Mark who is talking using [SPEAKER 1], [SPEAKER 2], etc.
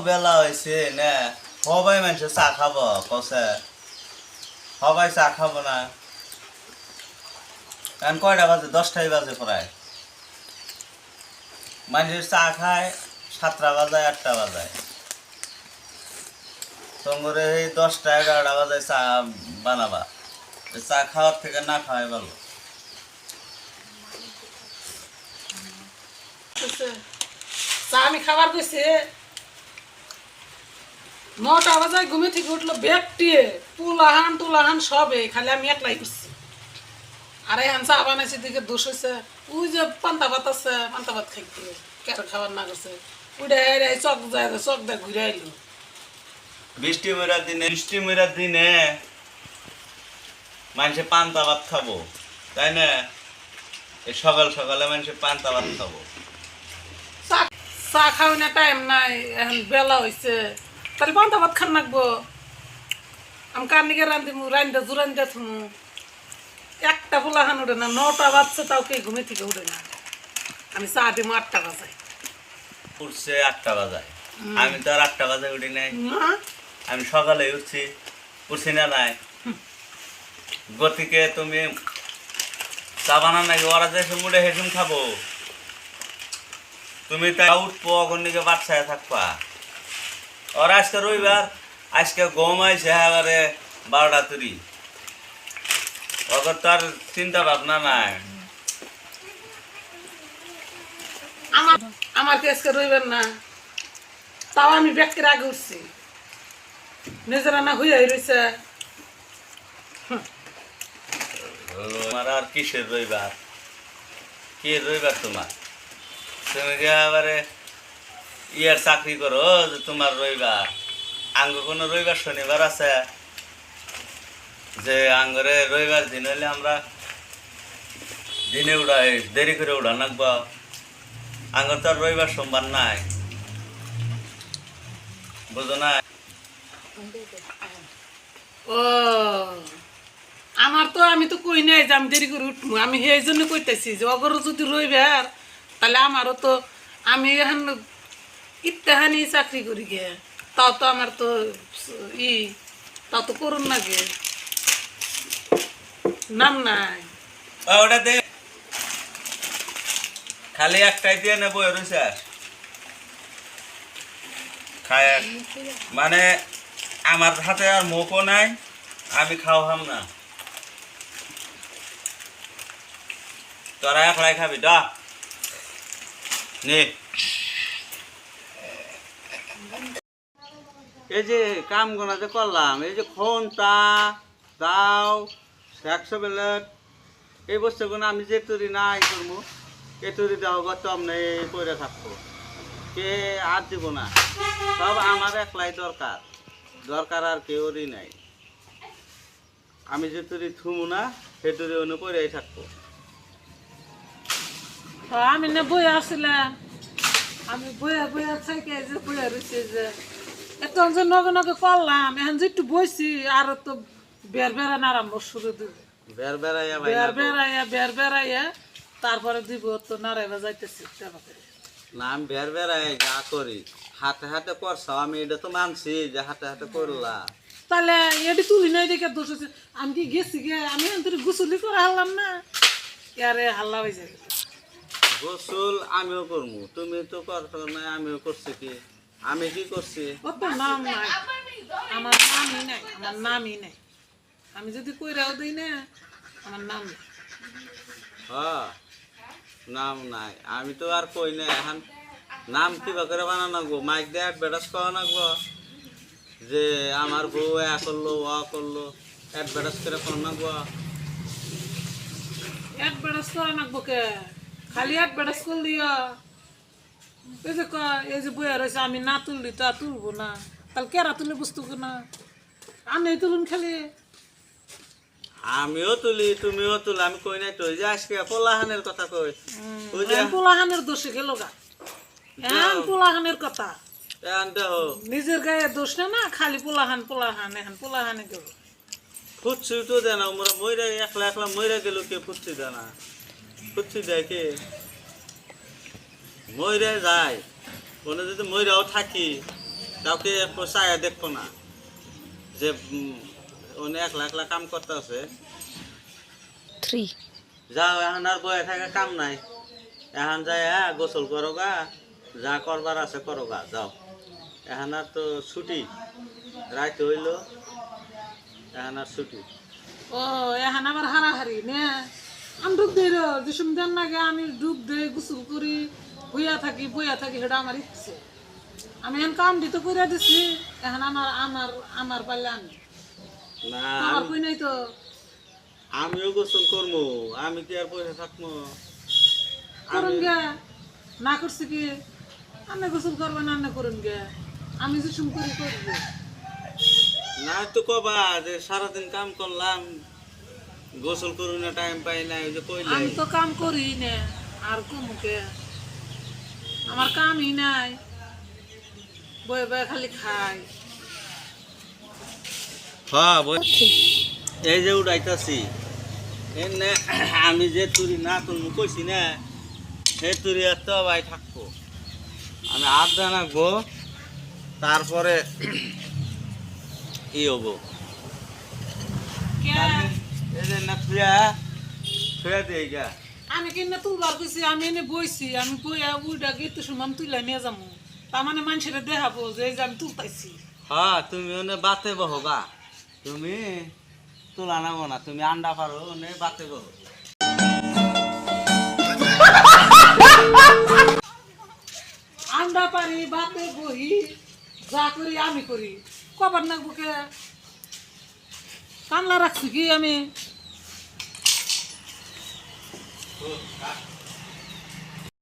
[SPEAKER 1] বেলা হয়েছে না সবাই মানুষে চা খাবো কষে সবাই চা খাবো না এখন কয়টা বাজে 10টাই বাজে প্রায় মানুষের চা খায় 7টা বাজায় 8টা বাজায় তোমরে এই 10টা 11টা বাজায় চা বানাবা চা খাওয়ার থেকে না খাওয়াই ভালো
[SPEAKER 2] চা আমি খাবার কইছি 9টা বাজায় ঘুমে থেকে উঠলো ব্যাগটিয়ে তুলাহান সবে খালি আমি একলাই করছি আর এখন চা বানাইছি দিকে দোষ হয়েছে ওই যে পান্তা ভাত আছে পান্তা ভাত খাইতে কেন খাবার না করছে উঠে চক যায় চক দেয় ঘুরে আইলো
[SPEAKER 1] বৃষ্টি মেরার দিনে মানুষে পান্তা ভাত খাবো তাই না এই সকাল সকালে মানুষে পান্তা ভাত খাবো
[SPEAKER 2] চা খাওয়া না টাইম নাই এখন বেলা হয়েছে তাহলে পান্তা ভাত খান নাকবো আমি কার নিকে রান্ধিমু রান্ধা জুরান্ধা থুমু একটা পোলাহান উঠে না 9টা বাজছে তাও কে ঘুমে থেকে উঠে না আমি চা দিমু 8টা বাজায়
[SPEAKER 1] উঠছে 8টা বাজায় আমি তো আর 8টা বাজায় উঠি নাই
[SPEAKER 2] না
[SPEAKER 1] আমি সকালে উঠছি না নাই গতিকে তুমি চা বানান নাকি ওরা যে মুড়ে হেসুম খাবো তুমি তা উঠবো অগণিকে বাচ্চায় থাকবা ওরা আজকে রবিবার আজকে গম আইছে এবারে 12টা তুরি ওদের তো আর চিন্তা ভাবনা নাই
[SPEAKER 2] আমার কেসকে রইবেন না তাও আমি ব্যাগের আগে উঠছি নিজেরা না হইয়াই রয়েছে
[SPEAKER 1] তোমার আর কিসের রবিবার কি রবিবার তোমার তুমি যে এবারে ইয়ার চাকরি করো যে তোমার রবিবার আঙ্গ কোনো রবিবার শনিবার আছে যে আঙ্গরে রবিবার দিন হইলে আমরা দিনে উড়াই দেরি করে উড়া নাকবো আঙ্গর তো আর রবিবার সোমবার নাই বুঝো না
[SPEAKER 2] ও আমার তো আমি তো কই নাই যে আমি দেরি করে উঠবো আমি সেই জন্য কইতেছি যে অগরও যদি রইবার তাহলে আমারও তো আমি এখন ইত্যাহানি চাকরি করি গে তাও তো আমার তো তাও তো করুন না গে নাম নাই
[SPEAKER 1] ওটা দে খালি একটাই দিয়ে নেবো রয়েছে খায় মানে আমার হাতে আর মুখও নাই আমি খাওয়াম না তোরা একলাই খাবি দা নে এই যে কাম গোনা যে করলাম এই যে খন্তা দাও 100 বেলেট এই বস্তুগুলো আমি যে তৈরি নাই করবো এ তৈরি দেওয়া গত আমনে পরে থাকবো কে আর দিব না সব আমার একলাই দরকার আর কেউরই নাই আমি যে তৈরি থুমু না সে তৈরি অন্য পরেই থাকবো
[SPEAKER 2] আমি না বই আসছিলাম আমি বইয়া থেকে যে বইয়া রয়েছে যে এত যে নগে নগে করলাম এখন যে একটু বইছি আর তো বেড়ান আরম্ভ শুরু দিব বেড়াইয়া তারপরে দিব তো নারাইবা যাইতেছি
[SPEAKER 1] না আমি বেড়াই যা করি হাতে হাতে করছো আমি এটা তো মানছি যে হাতে হাতে করলাম
[SPEAKER 2] তাহলে এটি তুলি নাই দেখে দোষ হচ্ছে আমি কি গেছি গে আমি তোর গুসুলি করে হারলাম না ইয়ারে হাল্লা হয়ে যাবে
[SPEAKER 1] গোসল আমিও করবো তুমি তো করছো না আমিও করছি কি আমি কি করছি
[SPEAKER 2] অত নাম নাই আমার নামই নাই আমি যদি কইরাও দিই না আমার নাম নেই
[SPEAKER 1] হ্যাঁ নাম নাই আমি তো আর কই না এখন নাম কিবা করে বানানো লাগবো মাইক দিয়ে অ্যাডভার্টাইজ করা লাগবো যে আমার বউ এ করলো ও করলো অ্যাডভার্টাইজ করে করা লাগবো
[SPEAKER 2] অ্যাডভার্টাইজ করা লাগবো কে খালি অ্যাডভার্টাইজ করে দিও এই যে বইয়া রয়েছে আমি না তুললি তা তুলবো না তাহলে কেরা তুলে বুঝতো না আমি তুলুন খালি
[SPEAKER 1] আমিও তুলি তুমিও তুলি আমি কই নাই তো যে আজকে পোলাহানের কথা কই ওই যে
[SPEAKER 2] পোলাহানের দোষে গেল গা এখন পোলাহানের কথা নিজের গায়ে দোষ না খালি পোলাহান এখন পোলাহানে গেল
[SPEAKER 1] ফুটছি তো দেয় না আমরা ময়রা একলা ময়রা গেল কে ফুটছি দেয় না ফুটছি দেয় কে ময়রা যায় কোনো যদি ময়রাও থাকি কাউকে পোষায় দেখবো না যে উনি একলা একলা কাম করতে আছে।
[SPEAKER 3] 3
[SPEAKER 1] যাও এখন আর বয়ে থাকা কাম নাই, এখন যাই হ্যাঁ গোসল করো গা, যা করবার আছে করো গা যাও। এখন আর তো ছুটি রাইতে হইল, এখন আর ছুটি।
[SPEAKER 2] ও এখন আবার হারাহারি নে আমি ডুব দিই রে যে সুন্দর লাগে আমি ডুব দিই গোসল করি বইয়া থাকি সেটা আমার ইচ্ছে। আমি এখন কাম দিতে করে দিছি, এখন আমার আমার আমার পারলে আমি
[SPEAKER 1] না
[SPEAKER 2] আমার কই নাই তো।
[SPEAKER 1] আমিও গোসল করবো, আমি কি আর পয়সা থাকবো?
[SPEAKER 2] করুন গে না করছি কি আন্নে গোসল করবেন আন্নে করুন গে, আমি যে সুম করি করবো।
[SPEAKER 1] না তো কবা যে সারাদিন কাম করলাম, গোসল করুন না, টাইম পাই না, ওই যে কইলে।
[SPEAKER 2] আমি তো কাম করি না আর কমুকে, আমার কামই নাই, বয়ে বয়ে খালি খাই।
[SPEAKER 1] হ্যাঁ এই যে উড়াইতাছি এনে আমি যে তুরি না তুলমু কইছি না, সে তুরি এত ভাই থাকবো, আমি হাত জানাবো তারপরে ই হবো।
[SPEAKER 2] কে
[SPEAKER 1] এই যে না থুয়া থুয়া দিয়ে গা।
[SPEAKER 2] আমি কিনা তুলবার কইছি, আমি এনে বইছি, আমি বইয়া উইডা গেতে সমান তুইলা নিয়ে যাবো, তার মানে মানুষের দেখাবো যে এই যে আমি তুলতাইছি।
[SPEAKER 1] হ্যাঁ তুমি ওনে বাতে বহো গা, তুমি তোলা নামো না, তুমি আন্ডা পারো ওনে বাতে বহো।
[SPEAKER 2] আন্ডা পারি বাতে বহি যা করি আমি করি, কবার না বুকে কানলা রাখছি কি আমি।